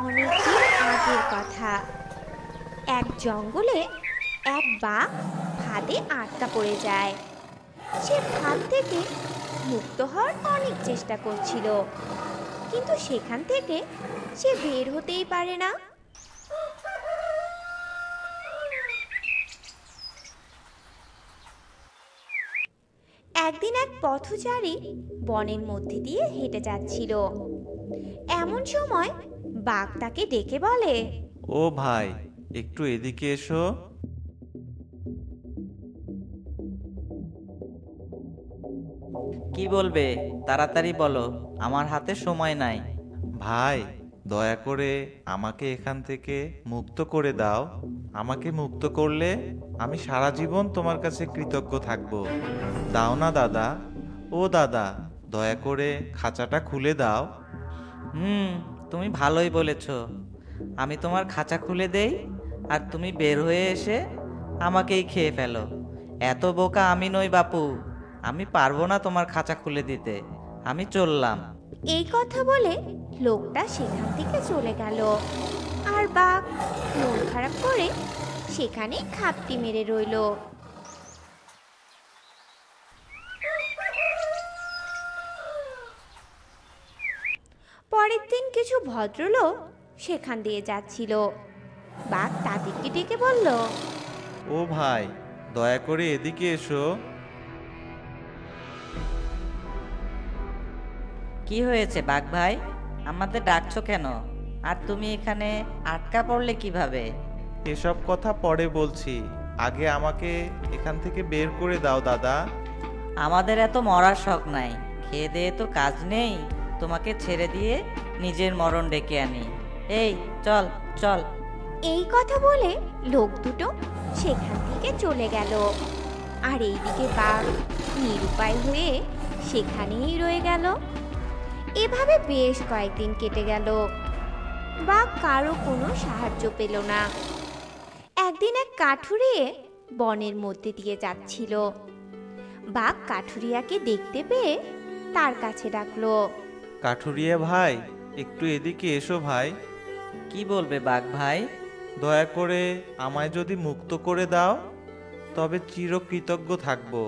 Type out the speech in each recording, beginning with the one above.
অনেক দিন আগের কথা। এক জঙ্গলে এক বাঘ ফাঁদে আটকা পড়ে যায়। সে ফাঁদ থেকে মুক্ত হওয়ার অনেক চেষ্টা করছিল, কিন্তু সেখান থেকে সে বের হতেই পারে না। একদিন এক পথচারী বনের মধ্যে দিয়ে হেঁটে যাচ্ছিল। এমন সময় বাঘ তাকে ডেকে বলে, ও ভাই, একটু এদিকে এসো। কি বলবে তাড়াতাড়ি বলো, আমার হাতে সময় নাই। ভাই, দয়া করে আমাকে এখান থেকে মুক্ত করে দাও। আমাকে মুক্ত করলে আমি সারা জীবন তোমার কাছে কৃতজ্ঞ থাকব। দাও না দাদা, ও দাদা, দয়া করে খাঁচাটা খুলে দাও। হুম, তুমি ভালোই বলেছ। আমি তোমার খাঁচা খুলে দেই, আর তুমি বের হয়ে এসে আমাকেই খেয়ে ফেলো। এত বোকা আমি নই বাপু, আমি পারবো না তোমার খাঁচা খুলে দিতে। আমি চললাম। এই কথা বলে লোকটা সেখান থেকে চলে গেল। আর বাঘ মন খারাপ করে সেখানে খাপটি মেরে রইল। পরের দিন কিছু ভদ্রলোক সেখান দিয়ে যাচ্ছিল। বাঘ তাদেরকে ডেকে বলল, ও ভাই, দয়া করে এদিকে এসো। কি হয়েছে বাঘ ভাই, আমাদের ডাকছো কেন? আর তুমি এখানে আটকা পড়লে কিভাবে? এসব কথা পরে বলছি, আগে আমাকে এখান থেকে বের করে দাও দাদা। আমাদের এত মরার শখ নাই, খেয়ে দিয়ে তো কাজ নেই, তোমাকে ছেড়ে দিয়ে নিজের মরণ ডেকে আনি। এই চল চল। এই কথা বলে লোক দুটো সেখান থেকে চলে গেল। আর এইদিকে বাঘ নিরুপায় হয়ে সেখানেই রয়ে গেল। এভাবে বেশ কয়েকদিন কেটে গেল। বাঘ কারো কোনো সাহায্য পেল না। একদিন এক কাঠুরিয়ে বনের মধ্যে দিয়ে যাচ্ছিল। বাঘ কাঠুরিয়াকে দেখতে পেয়ে তার কাছে ডাকলো, কাঠুরিয়া ভাই, একটু এদিকে এসো ভাই। কি বলবে বাঘ ভাই? দয়া করে আমায় যদি মুক্ত করে দাও, তবে চিরকৃতজ্ঞ থাকবো।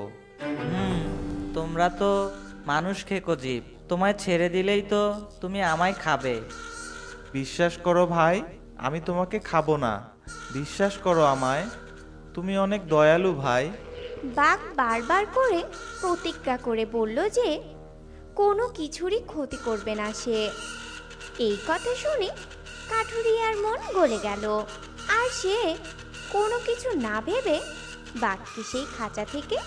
হুম, তোমরা তো মানুষ খেকো জীব, তোমায় ছেড়ে দিলেই তো তুমি আমায় খাবে। বিশ্বাস করো ভাই, আমি তোমাকে খাবো না। বিশ্বাস করো আমায়, তুমি অনেক দয়ালু ভাই। বাঘ বারবার করে প্রতিজ্ঞা করে বলল যে কোনো কিছুরই ক্ষতি করবে না সে। এই কথা শুনে কাঠুরিয়ার মন গলে গেল। আর সে কোনো কিছু না ভেবে বাঘকে সেই খাঁচা থেকে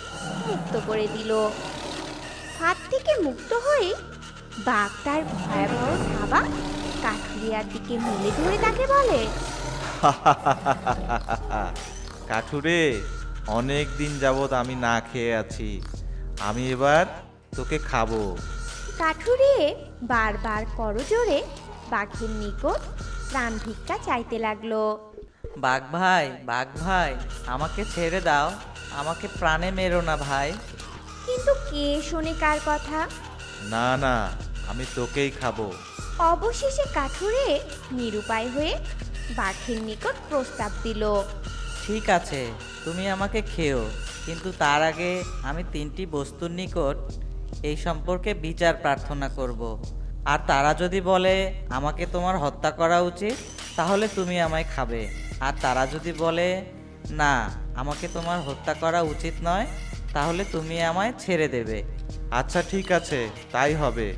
মুক্ত করে দিল। ফাঁদ থেকে মুক্ত হয়ে বাঘ তার ভয়াবহ থাবা কাঠুরিয়ার দিকে মেলে ধরে তাকে বলে, কাঠুরে, অনেক দিন যাবৎ আমি না খেয়ে আছি, আমি এবার তোকে খাবো। কাঠুরিয়ে বারবার করজোড়ে বাঘের নিকট প্রাণ ভিক্ষা চাইতে লাগলো। বাঘ ভাই, আমাকে ছেড়ে দাও, আমাকে প্রাণে মেরো না ভাই। কিন্তু কে শোনে কার কথা? না না, আমি তোকেই খাবো। অবশেষে কাঠুরে নিরুপায় হয়ে বাঘের নিকট প্রস্তাব দিল। ঠিক আছে, তুমি আমাকে খেও, কিন্তু তার আগে আমি তিনটি বস্তুর নিকট এই সম্পর্কে বিচার প্রার্থনা করব। আর তারা যদি বলে আমাকে তোমার হত্যা করা উচিত, তাহলে তুমি আমায় খাবে। আর তারা যদি বলে না, আমাকে তোমার হত্যা করা উচিত নয়, তাহলে তুমি আমায় ছেড়ে দেবে। আচ্ছা ঠিক আছে, তাই হবে।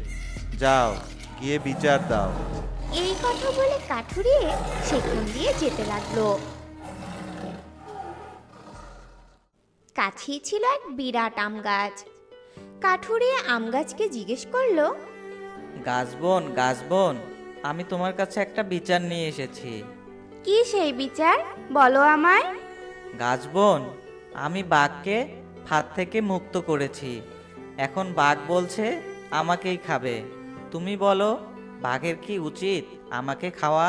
যাও, গিয়ে বিচার দাও। এই কথা বলে কাঠুরিয়ে সেখান দিয়ে যেতে লাগলো। কাছেই ছিল এক বিরাট আম গাছ। কাঠুরিয়ে আম গাছকে জিজ্ঞেস করলো, গাছবন, আমি তোমার কাছে একটা বিচার নিয়ে এসেছি। কি সেই বিচার, বলো আমায়। গাছবন, আমি বাঘকে ফাঁদ থেকে মুক্ত করেছি। এখন বাঘ বলছে আমাকেই খাবে। তুমি বলো, বাঘের কি উচিত আমাকে খাওয়া?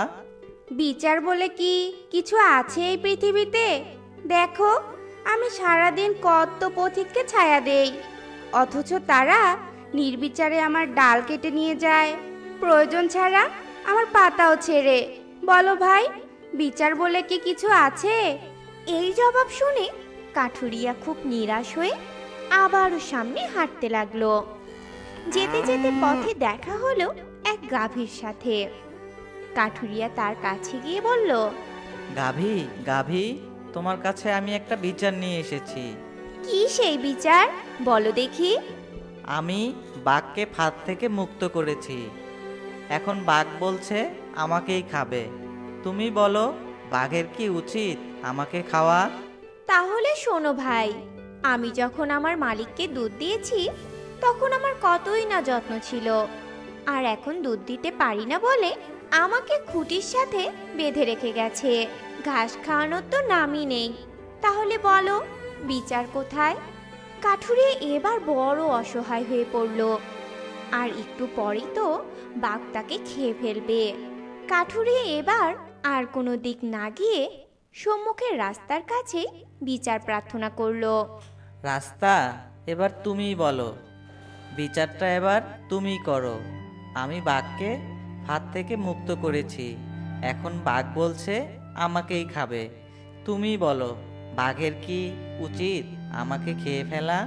বিচার বলে কি কিছু আছে এই পৃথিবীতে? দেখো, আমি সারাদিন কত পথিককে ছায়া দেই, অথচ তারা নির্বিচারে আমার ডাল কেটে নিয়ে যায়। প্রয়োজন ছাড়া আমার পাতাও ছেড়ে। বলো ভাই, বিচার বলে কি কিছু আছে? এই জবাব শুনে কাঠুরিয়া খুব নিরাশ হয়ে আবারও সামনে হাঁটতে লাগলো। যেতে যেতে পথে দেখা হলো এক গাভীর সাথে। কাঠুরিয়া তার কাছে গিয়ে বলল, গাভী গাভী, তোমার কাছে আমি একটা বিচার নিয়ে এসেছি। কি সেই বিচার, বলো দেখি। আমি বাঘকে ফাঁদ থেকে মুক্ত করেছি। এখন বাঘ বলছে আমাকেই খাবে। তুমি বলো, বাঘের কি উচিত আমাকে খাওয়া? তাহলে শোনো ভাই, আমি যখন আমার মালিককে দুধ দিয়েছি তখন আমার কতই না যত্ন ছিল, আর এখন দুধ দিতে পারি না বলে আমাকে খুঁটির সাথে বেঁধে রেখে গেছে। ঘাস খাওয়ানোর তো নামই নেই। তাহলে বলো, বিচার কোথায়? কাঠুরে এবার বড় অসহায় হয়ে পড়ল। আর একটু পরেই তো বাঘ তাকে খেয়ে ফেলবে। কাঠুরে এবার আর কোনো দিক না গিয়ে সম্মুখের রাস্তার কাছে বিচার প্রার্থনা করলো। রাস্তা, এবার তুমিই বলো, বিচারটা এবার তুমিই করো। আমি বাঘকে ফাঁদ থেকে মুক্ত করেছি, এখন বাঘ বলছে আমাকেই খাবে। তুমি বলো, বাঘের কি উচিত আমাকে খেয়ে ফেলা?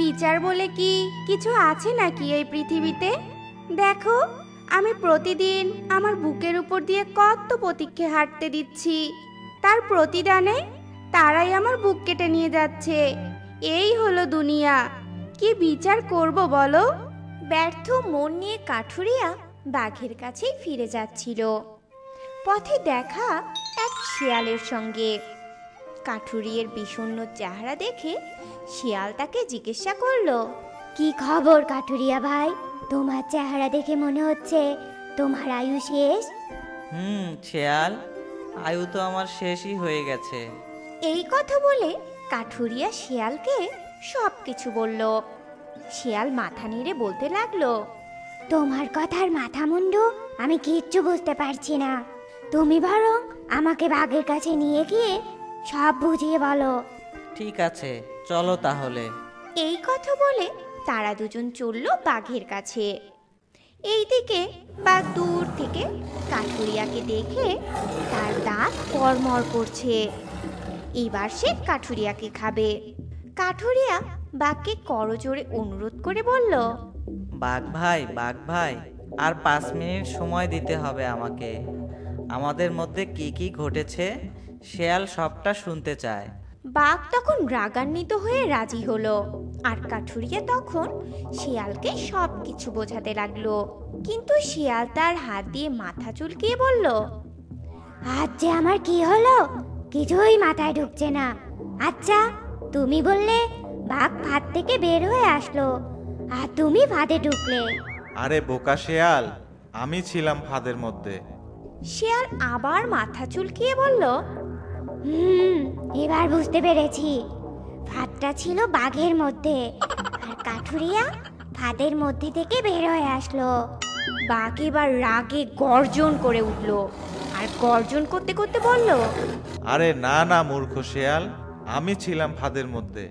বিচার বলে কি কিছু আছে নাকি এই পৃথিবীতে? দেখো, আমি প্রতিদিন আমার বুকের উপর দিয়ে কত পথিককে হাঁটতে দিচ্ছি, তার প্রতিদানে তারাই আমার বুক কেটে নিয়ে যাচ্ছে। এই হলো দুনিয়া। কি বিচার করব বলো? ব্যর্থ মন নিয়ে কাঠুরিয়া বাঘের কাছেই ফিরে যাচ্ছিল। পথে দেখা এক শিয়ালের সঙ্গে। কাঠুরিয়ার বিষণ্ণ চেহারা দেখে শিয়াল তাকে জিজ্ঞাসা করলো, কি খবর কাঠুরিয়া ভাই? তোমার চেহারা দেখে মনে হচ্ছে তোমার আয়ু শেষ। শেয়াল, আয়ু তো আমার শেষই হয়ে গেছে। এই কথা বলে কাঠুরিয়া শিয়ালকে সব কিছু বলল। শিয়াল মাথা নেড়ে বলতে লাগলো, তোমার কথার মাথা মুন্ডু আমি কিচ্ছু বুঝতে পারছি না। তুমি বরং আমাকে বাঘের কাছে নিয়ে গিয়ে সব বুঝিয়ে বলো। ঠিক আছে, চলো তাহলে। এই কথা বলে তারা দুজন চলল বাঘের কাছে। এইদিকে বাঘ দূর থেকে কাঠুরিয়াকে দেখে তার দাঁত কড়মড় করছে। এবার সে কাঠুরিয়াকে খাবে। কাঠুরিয়া বাঘকে করজোড়ে অনুরোধ করে বলল, বাঘ ভাই, আর 5 মিনিট সময় দিতে হবে আমাকে। আমাদের মধ্যে কি কি ঘটেছে শেয়াল সবটা শুনতে চায়। বাঘ তখন রাগান্বিত হয়ে রাজি হলো। আর কাঠুরিয়া তখন শিয়ালকে সব কিছু বোঝাতে লাগলো। কিন্তু শিয়াল তার হাত দিয়ে মাথা চুলকিয়ে বলল, আজ যে আমার কি হলো কিছুই মাথায় ঢুকছে না। আচ্ছা, তুমি বললে বাঘ ফাঁদ থেকে বের হয়ে আসলো, আর তুমি ফাঁদে ঢুকলে। আরে বোকা শেয়াল, আমি ছিলাম ফাঁদের মধ্যে। শিয়াল আবার মাথা চুলকিয়ে বলল, এবার বুঝতে পেরেছি। ফাঁদটা ছিল বাঘের মধ্যে, আর কাঠুরিয়া ফাঁদের মধ্যে থেকে বের হয়ে আসলো। বাঘ এবার রাগে গর্জন করে উঠল। আর গর্জন করতে করতে বলল, আরে না না মূর্খ শেয়াল, আমি ছিলাম ফাঁদের মধ্যে।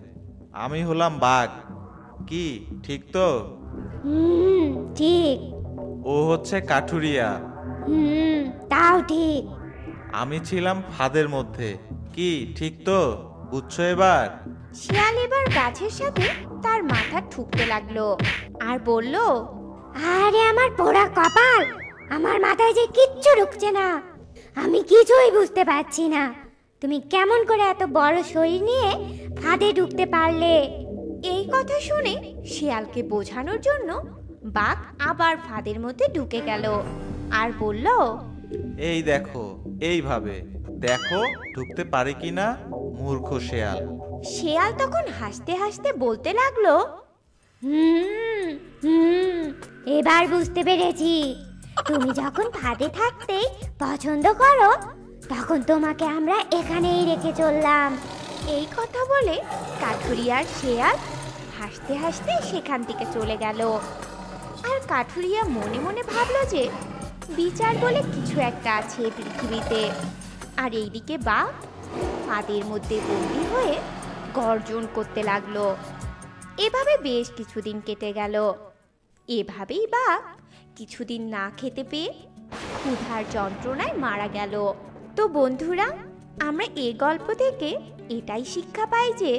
আমি হলাম বাঘ। কি ঠিক তো? ঠিক। ও হচ্ছে কাঠুরিয়া। তাও ঠিক। আমি ছিলাম ফাঁদের মধ্যে। কি ঠিক তো? বুঝছো এবার? শিয়াল এবার গাছের সাথে তার মাথা ঠুকতে লাগলো আর বলল, আরে আমার পোড়া কপাল, আমার মাথায় যে কিচ্ছু ঢুকছে না। আমি কিছুই বুঝতে পারছি না। তুমি কেমন করে এত বড় শরীর নিয়ে ফাঁদে ঢুকতে পারলে? এই কথা শুনে শিয়ালকে বোঝানোর জন্য বাঘ আবার ফাঁদের মধ্যে ঢুকে গেল আর বলল, এই দেখো, এইভাবে দেখো ঢুকতে পারে কিনা মূর্খ শেয়াল। শিয়াল তখন হাসতে হাসতে বলতে লাগলো, এবার বুঝতে পেরেছি। তুমি যখন ফাঁদে থাকতেই পছন্দ করো, তখন তোমাকে আমরা এখানেই রেখে চললাম। এই কথা বলে কাঠুরিয়ার শিয়াল হাসতে হাসতে সেখান থেকে চলে গেল। আর কাঠুরিয়া মনে মনে ভাবলো যে বিচার বলে কিছু একটা আছে এই পৃথিবীতে। আর এইদিকে বাঘ ফাঁদের মধ্যে বন্দী হয়ে গর্জন করতে লাগলো। এভাবে বেশ কিছুদিন কেটে গেল। এভাবেই বাঘ কিছুদিন না খেতে পেয়ে ক্ষুধার যন্ত্রণায় মারা গেল। তো বন্ধুরা, আমরা এই গল্প থেকে এটাই শিক্ষা পাই যে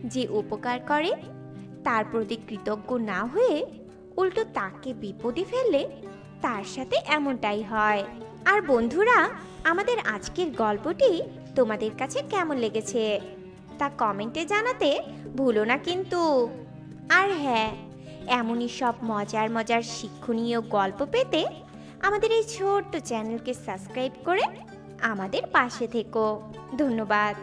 যে উপকার করে তার প্রতি কৃতজ্ঞ না হয়ে উল্টো তাকে বিপদে ফেললে তার সাথে এমনটাই হয়। আর বন্ধুরা, আমাদের আজকের গল্পটি তোমাদের কাছে কেমন লেগেছে তা কমেন্টে জানাতে ভুলো না কিন্তু। আর হ্যাঁ, এমনই সব মজার মজার শিক্ষণীয় গল্প পেতে আমাদের এই ছোট্ট চ্যানেলকে সাবস্ক্রাইব করে আমাদের পাশে থেকো। ধন্যবাদ।